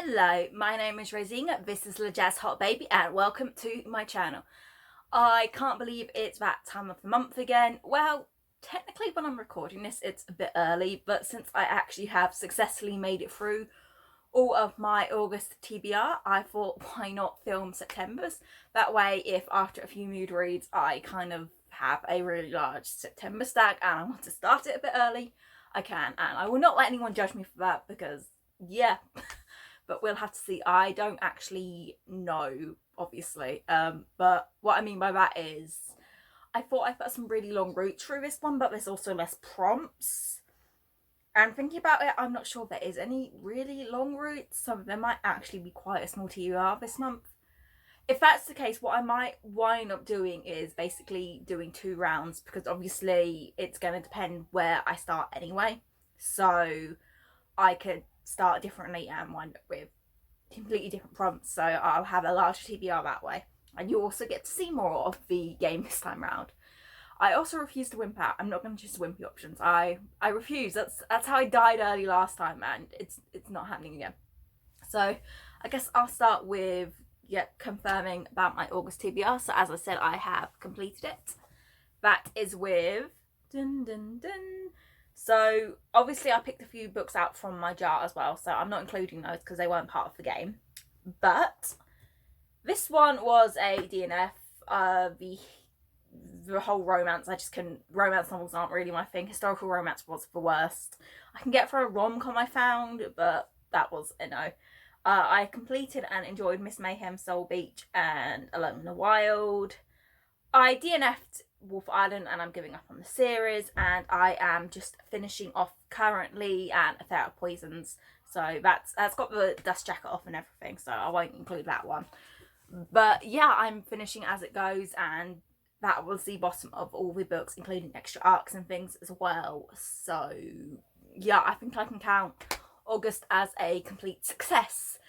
Hello, my name is Rosina, this is LaJazz Hot Baby, and welcome to my channel. I can't believe it's that time of the month again. Well, technically when I'm recording this it's a bit early, but since I actually have successfully made it through all of my August TBR, I thought why not film September's? That way if after a few mood reads I kind of have a really large September stack and I want to start it a bit early, I can, and I will not let anyone judge me for that because yeah. But we'll have to see. I don't actually know, obviously, but what I mean by that is I thought I put some really long routes through this one, but there's also less prompts, and thinking about it, I'm not sure there is any really long routes, so there might actually be quite a small TUR this month. If that's the case, what I might wind up doing is basically doing 2 rounds, because obviously it's going to depend where I start anyway, so I could start differently and wind up with completely different prompts, so I'll have a larger TBR that way, and you also get to see more of the game this time round. I also refuse to wimp out. I'm not going to choose the wimpy options. I refuse. That's how I died early last time, and it's not happening again. So I guess I'll start with confirming about my August TBR. So as I said, I have completed it. That is with dun dun dun. So obviously I picked a few books out from my jar as well, so I'm not including those because they weren't part of the game. But this one was a DNF. The whole romance, I just couldn't. Romance novels aren't really my thing. Historical romance was the worst. I can get for a rom-com I found, but that was a no. I completed and enjoyed Miss Mayhem, Soul Beach, and Alone in the Wild. I DNF'd Wolf Island and I'm giving up on the series, and I am just finishing off currently and A Affair of Poisons, so that's got the dust jacket off and everything, so I won't include that one. But yeah, I'm finishing as it goes, and that was the bottom of all the books, including extra arcs and things as well. So yeah, I think I can count August as a complete success.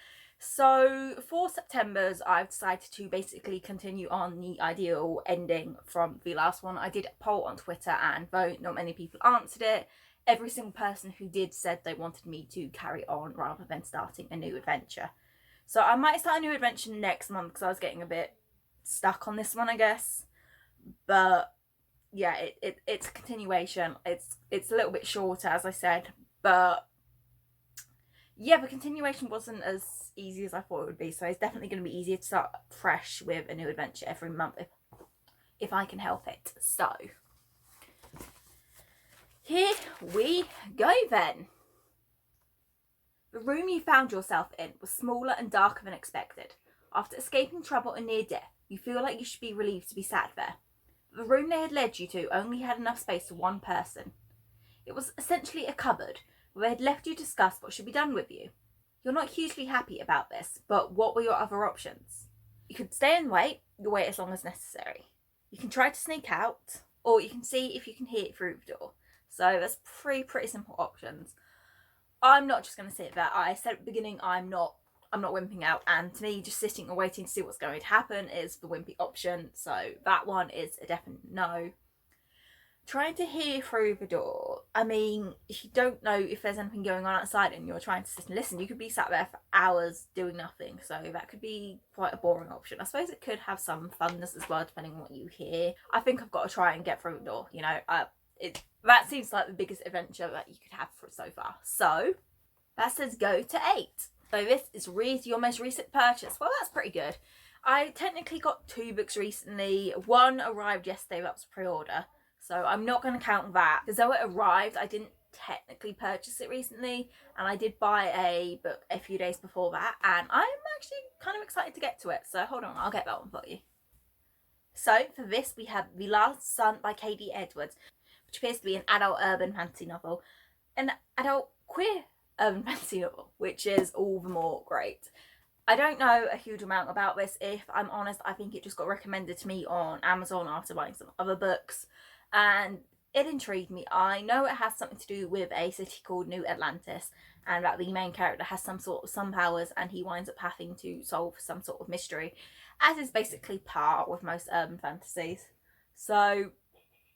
So for September's, I've decided to basically continue on the ideal ending from the last one. I did a poll on Twitter and vote. Not many people answered it. Every single person who did said they wanted me to carry on rather than starting a new adventure. So I might start a new adventure next month because I was getting a bit stuck on this one, I guess. But yeah, it's a continuation. It's a little bit shorter, as I said, but yeah, the continuation wasn't as easy as I thought it would be, so it's definitely going to be easier to start fresh with a new adventure every month if I can help it. So here we go then. The room you found yourself in was smaller and darker than expected. After escaping trouble and near death, you feel like you should be relieved to be sat there. But the room they had led you to only had enough space for one person. It was essentially a cupboard where they had left you to discuss what should be done with you. You're not hugely happy about this, but what were your other options? You could stay and wait, you'll wait as long as necessary. You can try to sneak out, or you can see if you can hear it through the door. So there's 3 pretty simple options. I'm not just going to sit there. I said at the beginning I'm not wimping out, and to me just sitting and waiting to see what's going to happen is the wimpy option, so that one is a definite no. Trying to hear through the door. I mean, if you don't know if there's anything going on outside and you're trying to sit and listen, you could be sat there for hours doing nothing, so that could be quite a boring option. I suppose it could have some funness as well, depending on what you hear. I think I've got to try and get through the door, you know. That seems like the biggest adventure that you could have so far. So that says go to 8. So this is your most recent purchase. Well, that's pretty good. I technically got 2 books recently. One arrived yesterday, that was pre-order, so I'm not going to count that, because though it arrived, I didn't technically purchase it recently, and I did buy a book a few days before that, and I'm actually kind of excited to get to it, so hold on, I'll get that one for you. So for this, we have The Last Sun by K.D. Edwards, which appears to be an adult urban fantasy novel, an adult queer urban fantasy novel, which is all the more great. I don't know a huge amount about this, if I'm honest. I think it just got recommended to me on Amazon after buying some other books, and it intrigued me. I know it has something to do with a city called New Atlantis, and that the main character has some powers, and he winds up having to solve some sort of mystery, as is basically par with most urban fantasies. So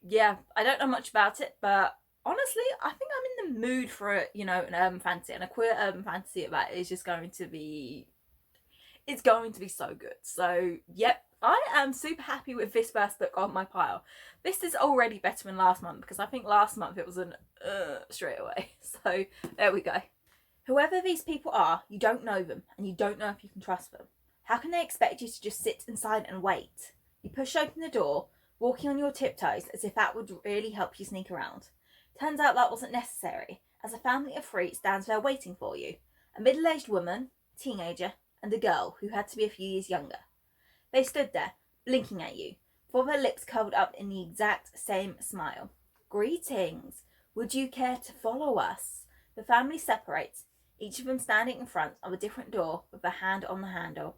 yeah, I don't know much about it, but honestly, I think I'm in the mood for, you know, an urban fantasy, and a queer urban fantasy that is just going to be, it's going to be so good. So, yep, I am super happy with this first book on my pile. This is already better than last month, because I think last month it was an straight away. So, there we go. Whoever these people are, you don't know them, and you don't know if you can trust them. How can they expect you to just sit inside and wait? You push open the door, walking on your tiptoes as if that would really help you sneak around. Turns out that wasn't necessary, as a family of three stands there waiting for you. A middle-aged woman, a teenager, and a girl who had to be a few years younger. They stood there, blinking at you, for their lips curled up in the exact same smile. Greetings. Would you care to follow us? The family separates, each of them standing in front of a different door with a hand on the handle.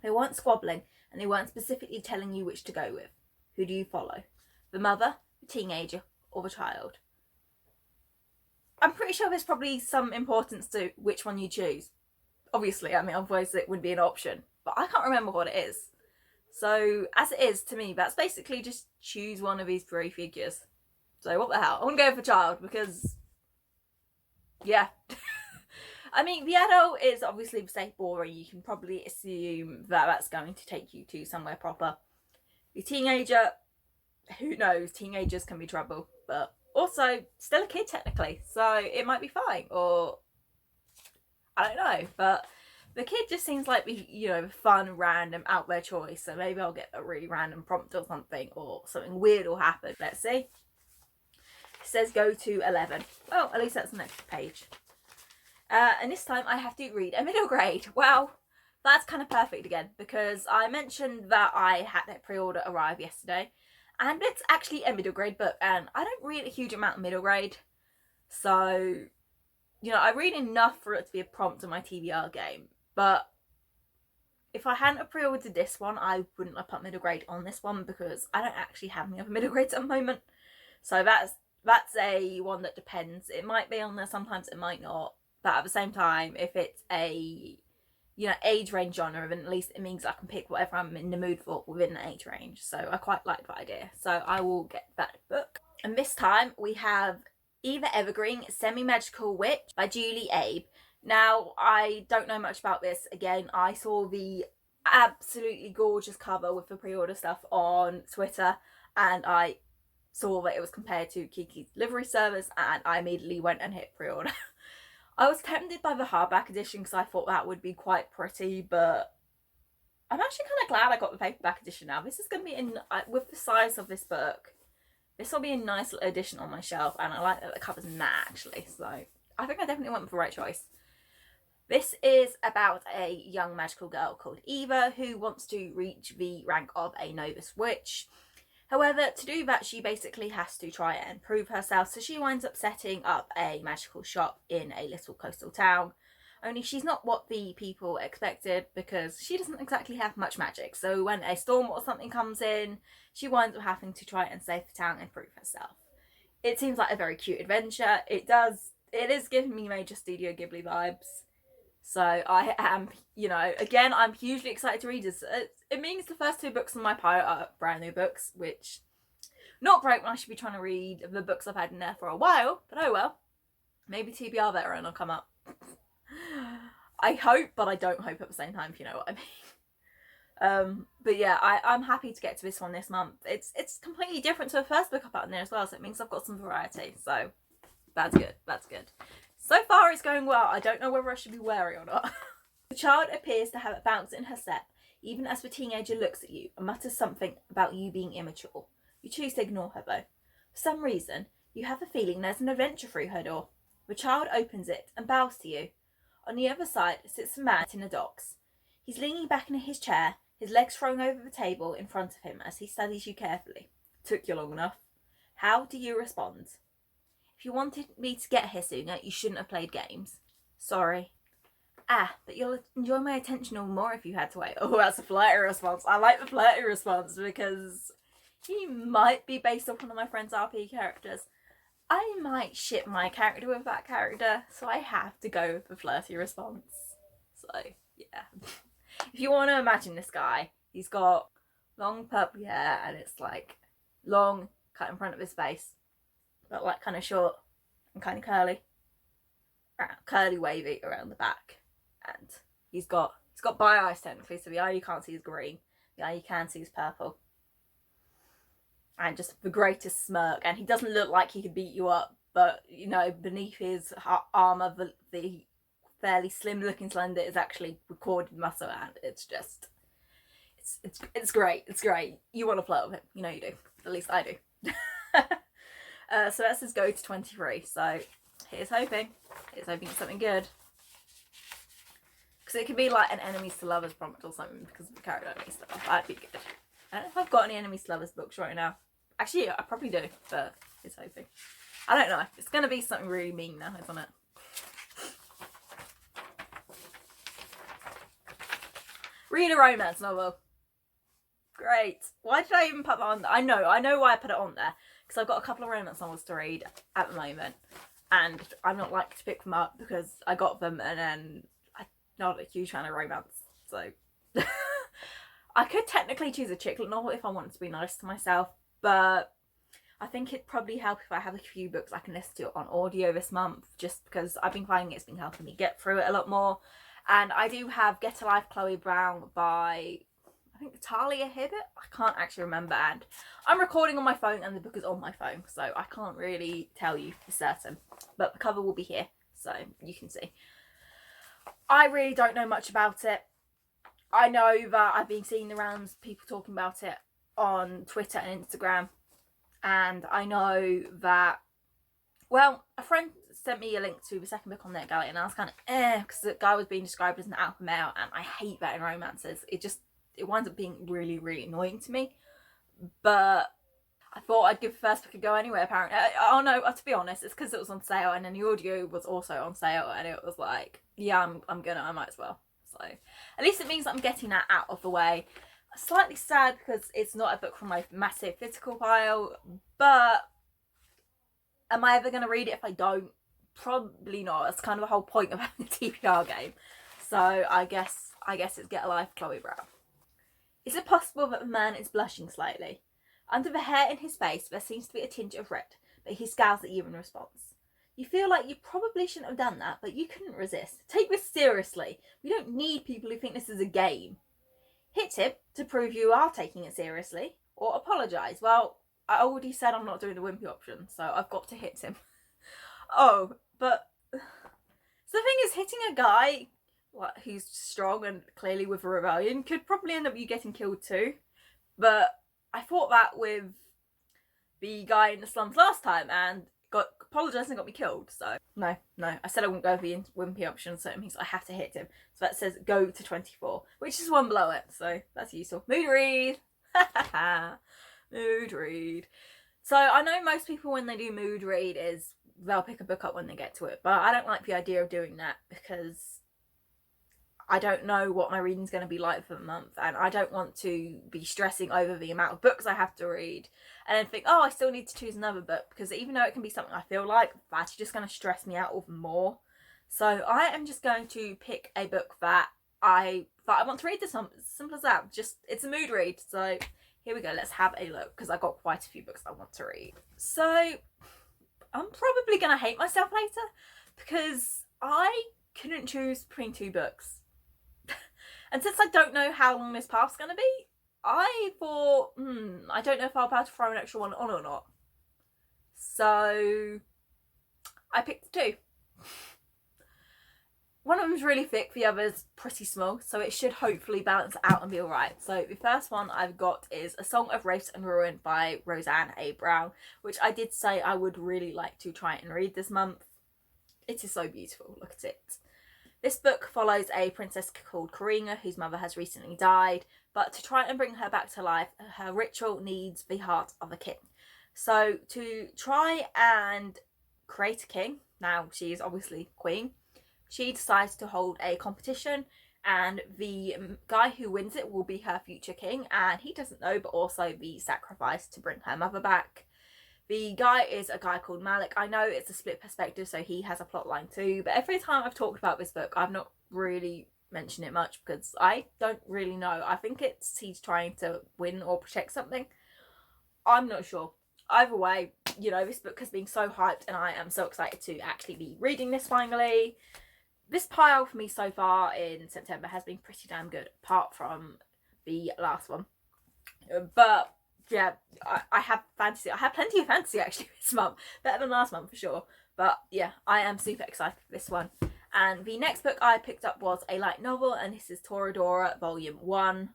They weren't squabbling, and they weren't specifically telling you which to go with. Who do you follow? The mother, the teenager, or the child? I'm pretty sure there's probably some importance to which one you choose. Obviously, I mean, otherwise it would be an option. But I can't remember what it is. So, as it is, to me, that's basically just choose one of these three figures. So, what the hell? I'm going to go for child, because, yeah. I mean, the adult is obviously safe boring. You can probably assume that that's going to take you to somewhere proper. The teenager, who knows? Teenagers can be trouble, but also still a kid technically, so it might be fine. Or I don't know, but the kid just seems like the, you know, fun, random, out there choice. So maybe I'll get a really random prompt or something, or something weird will happen. Let's see. It says go to 11. Oh, at least that's the next page. And this time I have to read a middle grade. Well, that's kind of perfect again, because I mentioned that I had that pre-order arrive yesterday, and it's actually a middle grade book, and I don't read a huge amount of middle grade, so, you know, I read enough for it to be a prompt on my TBR game, but if I hadn't have pre-ordered this one, I wouldn't have put middle grade on this one, because I don't actually have any other middle grades at the moment, so that's a one that depends. It might be on there, sometimes it might not. But at the same time, if it's a, you know, age range genre, then at least it means I can pick whatever I'm in the mood for within the age range. So I quite like that idea. So I will get that book. And this time we have Eva Evergreen, Semi-Magical Witch by Julie Abe. Now, I don't know much about this. Again, I saw the absolutely gorgeous cover with the pre-order stuff on Twitter, and I saw that it was compared to Kiki's Delivery Service, and I immediately went and hit pre-order. I was tempted by the hardback edition because I thought that would be quite pretty, but I'm actually kind of glad I got the paperback edition now. This is going to be in, with the size of this book, this will be a nice little addition on my shelf, and I like that the cover's matte actually, so I think I definitely went with the right choice. This is about a young magical girl called Eva who wants to reach the rank of a novice witch. However, to do that, she basically has to try and prove herself, so she winds up setting up a magical shop in a little coastal town. Only she's not what the people expected, because she doesn't exactly have much magic. So when a storm or something comes in, she winds up having to try and save the town and prove herself. It seems like a very cute adventure. It is giving me major Studio Ghibli vibes. So I am, you know, again, I'm hugely excited to read this. It means the first two books on my pile are brand new books, which, not great when I should be trying to read the books I've had in there for a while, but oh well. Maybe TBR veteran will come up. I hope, but I don't hope at the same time, if you know what I mean. But yeah, I'm happy to get to this one this month. It's completely different to the first book I've got in there as well, so it means I've got some variety. So that's good. That's good. So far it's going well. I don't know whether I should be wary or not. The child appears to have a bounce in her step, even as the teenager looks at you and mutters something about you being immature. You choose to ignore her though. For some reason, you have a feeling there's an adventure through her door. The child opens it and bows to you. On the other side sits a man in the docks. He's leaning back in his chair, his legs thrown over the table in front of him as he studies you carefully. Took you long enough. How do you respond? If you wanted me to get here sooner, you shouldn't have played games. Sorry. Ah, but you'll enjoy my attention all more if you had to wait. Oh, that's a flirty response. I like the flirty response because he might be based off one of my friend's RP characters. I might ship my character with that character, so I have to go with the flirty response. So, yeah. If you want to imagine this guy, he's got long purple hair and it's like long cut in front of his face. but like kind of short and kind of curly wavy around the back. And he's got bi eyes technically, so the eye you can't see is green, the eye you can see is purple. And just the greatest smirk, and he doesn't look like he could beat you up, but you know, beneath his armor, the fairly slim looking slender is actually recorded muscle, and it's just it's great. It's great. You want to flirt with him, you know you do. At least I do. So that's his go to 23. So here's hoping it's something good, because it could be like an enemies to lovers prompt or something because of the character stuff. That'd be good. I don't know if I've got any enemies to lovers books right now. Actually, I probably do, but it's hoping. I don't know. It's going to be something really mean now, isn't it? Read a romance novel. Great. Why did I even put that on there? I know why I put it on there. Because I've got a couple of romance novels to read at the moment. And I'm not like to pick them up because I got them and then I'm not a huge fan of romance. So I could technically choose a chick lit novel if I wanted to be nice to myself. But I think it'd probably help if I have a few books I can listen to on audio this month. Just because I've been finding it's been helping me get through it a lot more. And I do have Get a Life Chloe Brown by, I think, Talia Hibbert. I can't actually remember, and I'm recording on my phone and the book is on my phone, so I can't really tell you for certain. But the cover will be here, so you can see. I really don't know much about it. I know that I've been seeing the rounds, people talking about it on Twitter and Instagram, and I know that, well, a friend sent me a link to the second book on NetGalley, and I was kind of because the guy was being described as an alpha male, and I hate that in romances. It winds up being really, really annoying to me. But I thought I'd give the first book a go anyway, apparently. Oh no, to be honest, it's because it was on sale, and then the audio was also on sale, and it was like, yeah, I might as well. So at least it means that I'm getting that out of the way. I'm slightly sad because it's not a book from my massive physical pile, but am I ever going to read it if I don't? Probably not. That's kind of the whole point of having a TBR game. So I guess it's Get a Life, Chloe Brown. Is it possible that the man is blushing slightly? Under the hair in his face, there seems to be a tinge of red, but he scowls at you in response. You feel like you probably shouldn't have done that, but you couldn't resist. Take this seriously. We don't need people who think this is a game. Hit him to prove you are taking it seriously, or apologise. Well, I already said I'm not doing the wimpy option, so I've got to hit him. Oh, but so the thing is, hitting a guy who's strong and clearly with a rebellion could probably end up you getting killed too. But I thought that with the guy in the slums last time and apologised and got me killed. So no, I said I wouldn't go for the wimpy option, so it means I have to hit him. So that says go to 24, which is one below it, so that's useful. Mood read. Mood read. So I know most people when they do mood read is they'll pick a book up when they get to it, but I don't like the idea of doing that because I don't know what my reading's going to be like for the month, and I don't want to be stressing over the amount of books I have to read and then think, oh, I still need to choose another book, because even though it can be something I feel like, that's just going to stress me out even more. So I am just going to pick a book that I want to read this month. Simple as that. Just, it's a mood read. So here we go. Let's have a look, because I've got quite a few books I want to read. So I'm probably going to hate myself later because I couldn't choose between two books. And since I don't know how long this path's going to be, I thought, I don't know if I'll be able to throw an extra one on or not. So I picked two. One of them's really thick, the other's pretty small, so it should hopefully balance out and be alright. So the first one I've got is A Song of Wraiths and Ruin by Roseanne A. Brown, which I did say I would really like to try and read this month. It is so beautiful, look at it. This book follows a princess called Karina whose mother has recently died, but to try and bring her back to life, her ritual needs the heart of a king. So to try and create a king, now she is obviously queen, she decides to hold a competition, and the guy who wins it will be her future king, and he doesn't know, but also the sacrifice to bring her mother back. The guy is a guy called Malik. I know it's a split perspective, so he has a plot line too, but every time I've talked about this book, I've not really mentioned it much because I don't really know. I think he's trying to win or protect something. I'm not sure. either way, you know, this book has been so hyped and I am so excited to actually be reading this finally. This pile for me so far in September has been pretty damn good, apart from the last one. But yeah, I have fantasy. I have plenty of fantasy actually this month. Better than last month for sure. But yeah, I am super excited for this one. And the next book I picked up was a light novel, and this is Toradora Volume 1.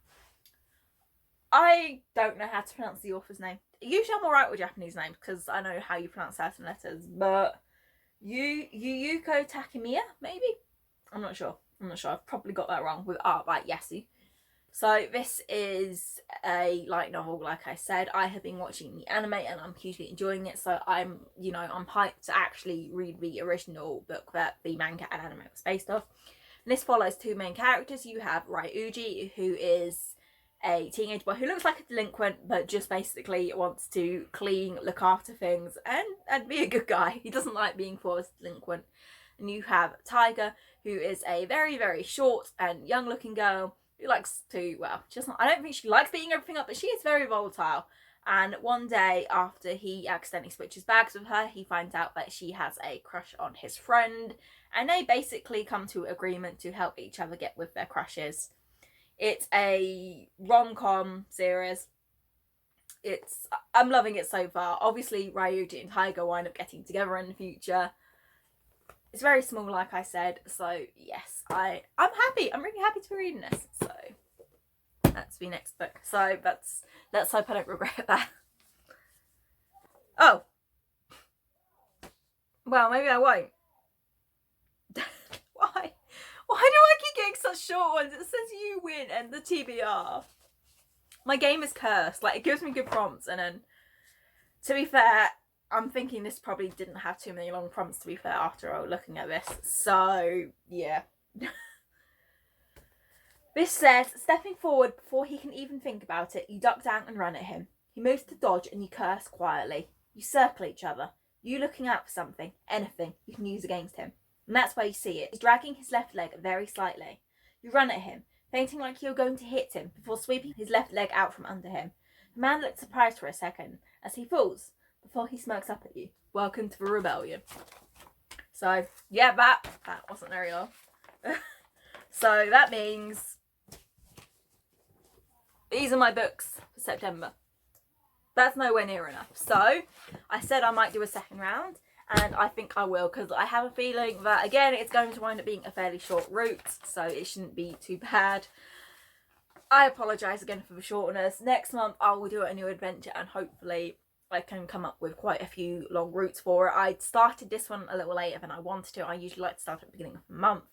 I don't know how to pronounce the author's name. Usually I'm alright with Japanese names because I know how you pronounce certain letters, but Yuyuko Takemiya, maybe? I'm not sure. I've probably got that wrong, with art by Yasu. So this is a light novel, like I said. I have been watching the anime and I'm hugely enjoying it, so I'm hyped to actually read the original book that the manga and anime was based off. And this follows two main characters. You have Ryuji, who is a teenage boy who looks like a delinquent but just basically wants to clean, look after things and be a good guy. He doesn't like being forced delinquent. And you have Tiger, who is a very, very short and young looking girl who likes to, well, I don't think she likes beating everything up, but she is very volatile. And one day after he accidentally switches bags with her, he finds out that she has a crush on his friend, and they basically come to agreement to help each other get with their crushes. It's a rom-com series. I'm loving it so far. Obviously, Ryuji and Tiger wind up getting together in the future. It's very small, like I said, so yes, I'm happy. I'm really happy to be reading this. So that's the next book. So let's hope I don't regret that. Oh. Well, maybe I won't. Why? Why do I keep getting such short ones? It says you win and the TBR. My game is cursed. Like, it gives me good prompts, and then, to be fair, I'm thinking this probably didn't have too many long prompts, to be fair, after all, looking at this. So, yeah. This says, stepping forward before he can even think about it, you duck down and run at him. He moves to dodge and you curse quietly. You circle each other. You looking out for something, anything you can use against him. And that's where you see it. He's dragging his left leg very slightly. You run at him, feinting like you're going to hit him before sweeping his left leg out from under him. The man looks surprised for a second as he falls before he smirks up at you. Welcome to the rebellion. So, yeah, that wasn't very long. So that means these are my books for September. That's nowhere near enough. So I said I might do a second round, and I think I will, because I have a feeling that, again, it's going to wind up being a fairly short route, so it shouldn't be too bad. I apologise again for the shortness. Next month I will do a new adventure, and hopefully I can come up with quite a few long routes for it. I started this one a little later than I wanted to. I usually like to start at the beginning of the month.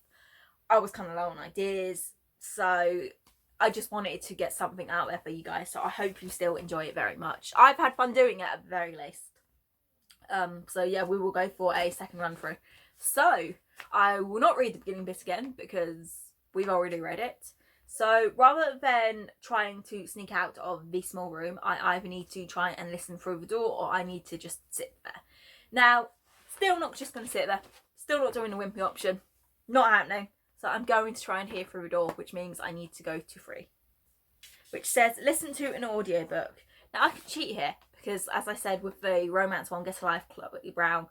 I was kind of low on ideas, so I just wanted to get something out there for you guys, so I hope you still enjoy it very much. I've had fun doing it at the very least. So yeah, we will go for a second run through. So I will not read the beginning bit again because we've already read it. So rather than trying to sneak out of the small room, I either need to try and listen through the door, or I need to just sit there. Now, still not just going to sit there. Still not doing the wimpy option. Not happening. So I'm going to try and hear through the door, which means I need to go to 3. Which says, listen to an audiobook. Now I can cheat here, because as I said with the romance one, Get a Life, Chloe Brown,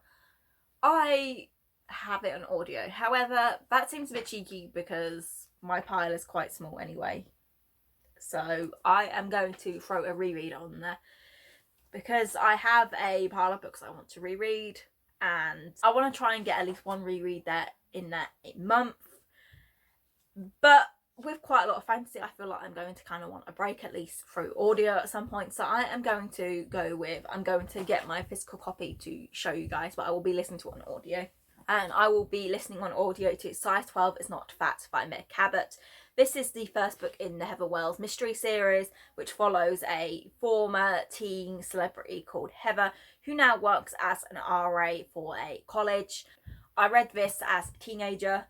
I have it on audio. However, that seems a bit cheeky because my pile is quite small anyway. So I am going to throw a reread on there, because I have a pile of books I want to reread, and I want to try and get at least one reread there in that month. But with quite a lot of fantasy, I feel like I'm going to kind of want a break, at least through audio at some point. So I am going to go with, I'm going to get my physical copy to show you guys, but I will be listening to it on audio. And I will be listening on audio to Size 12 is Not Fat by Meg Cabot. This is the first book in the Heather Wells mystery series, which follows a former teen celebrity called Heather, who now works as an RA for a college. I read this as a teenager.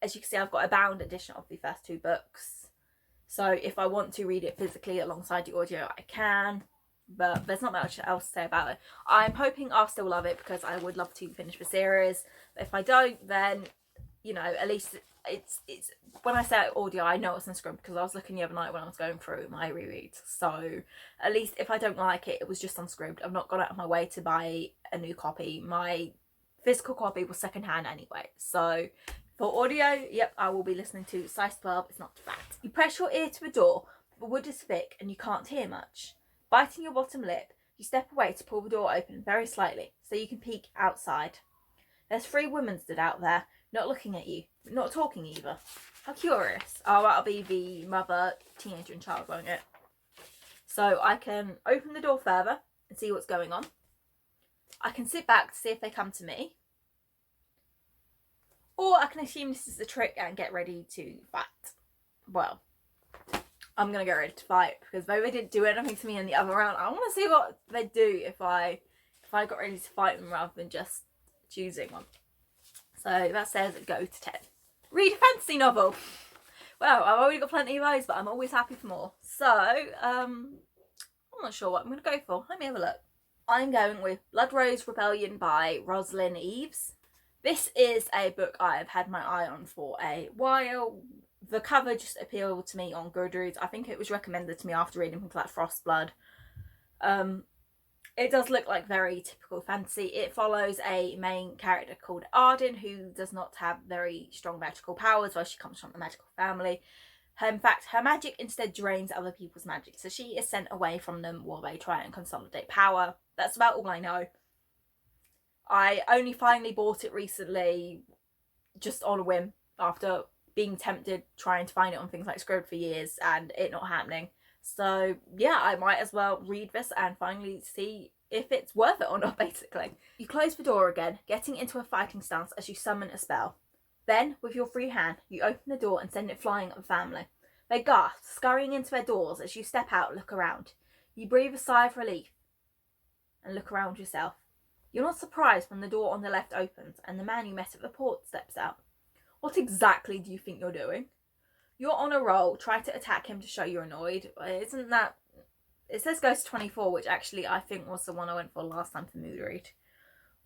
As you can see, I've got a bound edition of the first 2 books. So if I want to read it physically alongside the audio, I can. But there's not much else to say about it. I'm hoping I'll still love it, because I would love to finish the series. But if I don't, then, you know, at least it's when I say audio, I know it's unscripted because I was looking the other night when I was going through my rereads. So at least if I don't like it, it was just unscripted. I've not gone out of my way to buy a new copy. My physical copy was secondhand anyway. So for audio, yep, I will be listening to Size 12. It's not too bad. You press your ear to the door, but the wood is thick and you can't hear much. Biting your bottom lip, you step away to pull the door open very slightly so you can peek outside. There's 3 women stood out there, not looking at you, not talking either. How curious. Oh, that'll be the mother, teenager and child, won't it? So I can open the door further and see what's going on. I can sit back to see if they come to me. Or I can assume this is a trick and get ready to fight. Well, I'm going to get ready to fight because though they didn't do anything to me in the other round, I want to see what they'd do if I got ready to fight them rather than just choosing one. So that says go to 10. Read a fantasy novel. Well, I've already got plenty of those, but I'm always happy for more. So, I'm not sure what I'm going to go for. Let me have a look. I'm going with Blood Rose Rebellion by Rosalind Eves. This is a book I've had my eye on for a while. The cover just appealed to me on Goodreads. I think it was recommended to me after reading things like Frostblood. It does look like very typical fantasy. It follows a main character called Arden who does not have very strong magical powers, while she comes from a magical family. In fact, her magic instead drains other people's magic, so she is sent away from them while they try and consolidate power. That's about all I know. I only finally bought it recently, just on a whim, after being tempted trying to find it on things like Scribd for years and it not happening. So yeah, I might as well read this and finally see if it's worth it or not, basically. You close the door again, getting into a fighting stance as you summon a spell. Then, with your free hand, you open the door and send it flying at the family. They gasp, scurrying into their doors as you step out and look around. You breathe a sigh of relief and look around yourself. You're not surprised when the door on the left opens and the man you met at the port steps out. What exactly do you think you're doing? You're on a roll. Try to attack him to show you're annoyed. Isn't that... It says Ghost 24, which actually I think was the one I went for last time for mood read.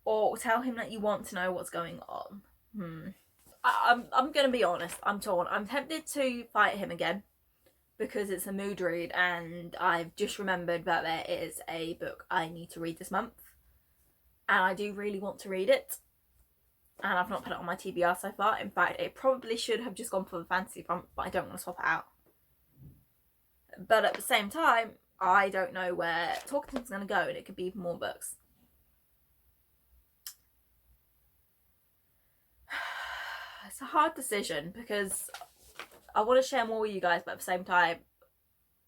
Or tell him that you want to know what's going on. I'm going to be honest. I'm torn. I'm tempted to fight him again because it's a mood read and I've just remembered that there is a book I need to read this month. And I do really want to read it. And I've not put it on my TBR so far. In fact, it probably should have just gone for the fantasy front, but I don't want to swap it out. But at the same time, I don't know where Talkington's going to go, and it could be even more books. It's a hard decision because I want to share more with you guys, but at the same time,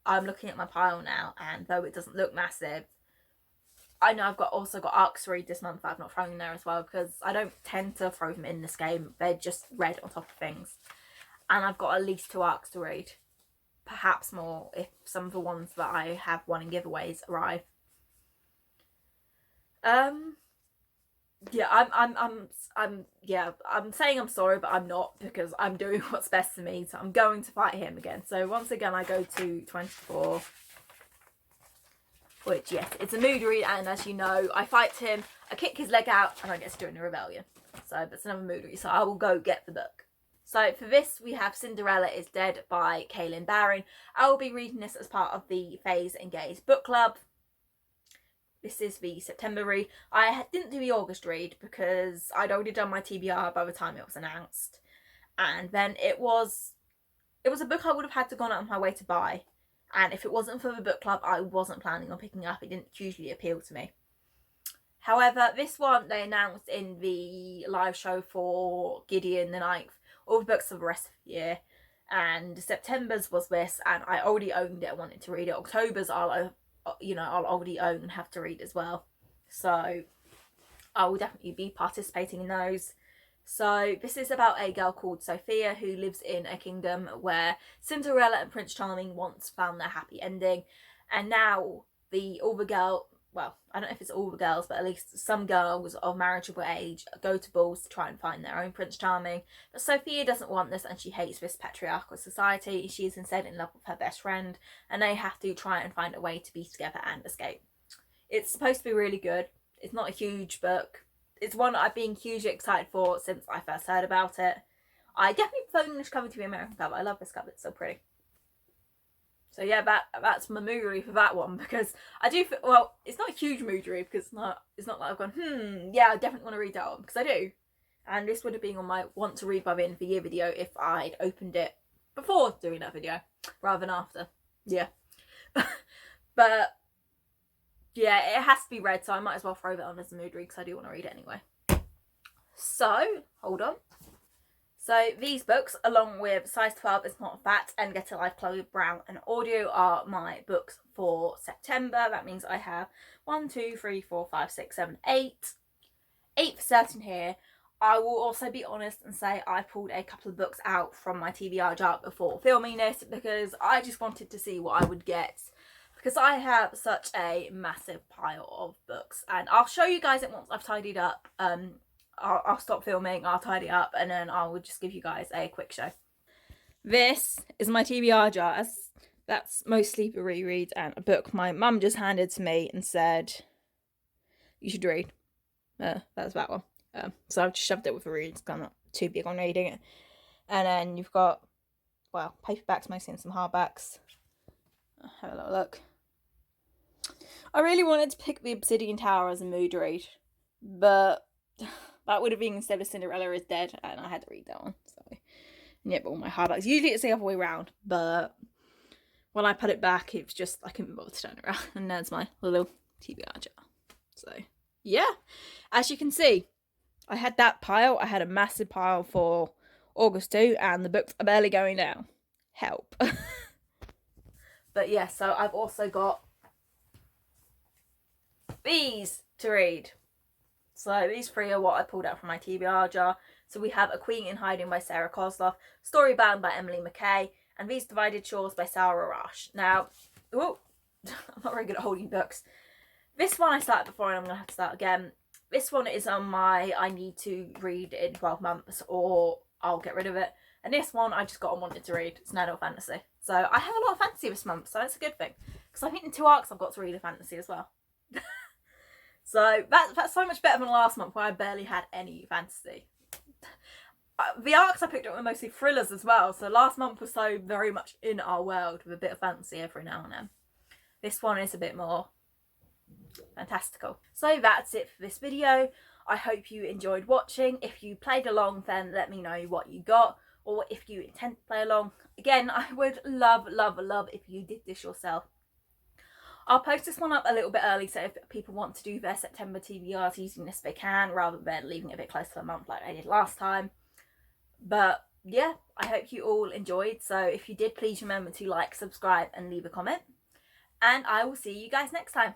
I'm looking at my pile now, and though it doesn't look massive, I know I've also got arcs to read this month that I've not thrown in there as well because I don't tend to throw them in this game. They're just read on top of things. And I've got at least 2 arcs to read. Perhaps more if some of the ones that I have won in giveaways arrive. Yeah, I'm saying I'm sorry, but I'm not because I'm doing what's best for me. So I'm going to fight him again. So once again, I go to 24. Which, yes, it's a mood read, and as you know, I fight him, I kick his leg out, and I get to join the rebellion. So that's another mood read, so I will go get the book. So for this, we have Cinderella is Dead by Kaylin Barron. I will be reading this as part of the Fays and Gays book club. This is the September read. I didn't do the August read because I'd already done my TBR by the time it was announced. And then it was a book I would have had to gone out of my way to buy. And if it wasn't for the book club, I wasn't planning on picking up. It didn't hugely appeal to me. However, this one they announced in the live show for Gideon the 9th, all the books for the rest of the year. And September's was this, and I already owned it. I wanted to read it. October's I'll already own and have to read as well. So I will definitely be participating in those. So this is about a girl called Sophia who lives in a kingdom where Cinderella and Prince Charming once found their happy ending, and now all the girl, well, I don't know if it's all the girls, but at least some girls of marriageable age go to balls to try and find their own Prince Charming. But Sophia doesn't want this, and she hates this patriarchal society. She is instead in love with her best friend, and they have to try and find a way to be together and escape. It's supposed to be really good. It's not a huge book. It's one I've been hugely excited for since I first heard about it. I definitely prefer the English cover to the American cover. I love this cover, it's so pretty. So yeah, that's my mood read for that one, because I do feel, well, it's not a huge mood read, because it's not like I've gone, yeah, I definitely want to read that one, because I do. And this would have been on my want to read by the end of the year video if I'd opened it before doing that video, rather than after. Yeah. But yeah, it has to be read, so I might as well throw that on as a mood read, because I do want to read it anyway. So, hold on. So these books, along with Size 12 Is Not Fat and Get a Life Chloe Brown and Audio, are my books for September. That means I have 1, 2, 3, 4, 5, 6, 7, 8. 8 for certain here. I will also be honest and say I pulled a couple of books out from my TBR jar before filming this, because I just wanted to see what I would get, because I have such a massive pile of books, and I'll show you guys it once I've tidied up. I'll stop filming, I'll tidy up, and then I will just give you guys a quick show. This is my TBR jar. That's mostly for rereads and a book my mum just handed to me and said you should read. That's that one. So I've just shoved it with a read, because I'm not too big on reading it. And then you've got, well, paperbacks mostly and some hardbacks. Have a little look. I really wanted to pick The Obsidian Tower as a mood read, but that would have been instead of Cinderella is Dead, and I had to read that one. So, yeah, but all my hardbacks. Usually it's the other way around, but when I put it back, it was just, I couldn't bother to turn it around. And there's my little TBR jar. So, yeah. As you can see, I had that pile. I had a massive pile for August too, and the books are barely going down. Help. But yeah, so I've also got these to read. So these 3 are what I pulled out from my TBR jar. So we have A Queen in Hiding by Sarah Kozloff, Storybound by Emily Mackay, and These Divided Shores by Sarah Rush. Now, I'm not very good at holding books. This one I started before, and I'm going to have to start again. This one is on my I need to read in 12 months or I'll get rid of it. And this one I just got on wanted to read. It's an adult fantasy. So I have a lot of fantasy this month, so it's a good thing. Because I think in 2 arcs I've got to read a fantasy as well. So that's so much better than last month where I barely had any fantasy. The arcs I picked up were mostly thrillers as well. So last month was so very much in our world with a bit of fantasy every now and then. This one is a bit more fantastical. So that's it for this video. I hope you enjoyed watching. If you played along, then let me know what you got, or if you intend to play along. Again, I would love if you did this yourself. I'll post this one up a little bit early, so if people want to do their September TBRs using this, they can, rather than leaving it a bit close to a month like I did last time. But yeah, I hope you all enjoyed. So if you did, please remember to like, subscribe and leave a comment. And I will see you guys next time.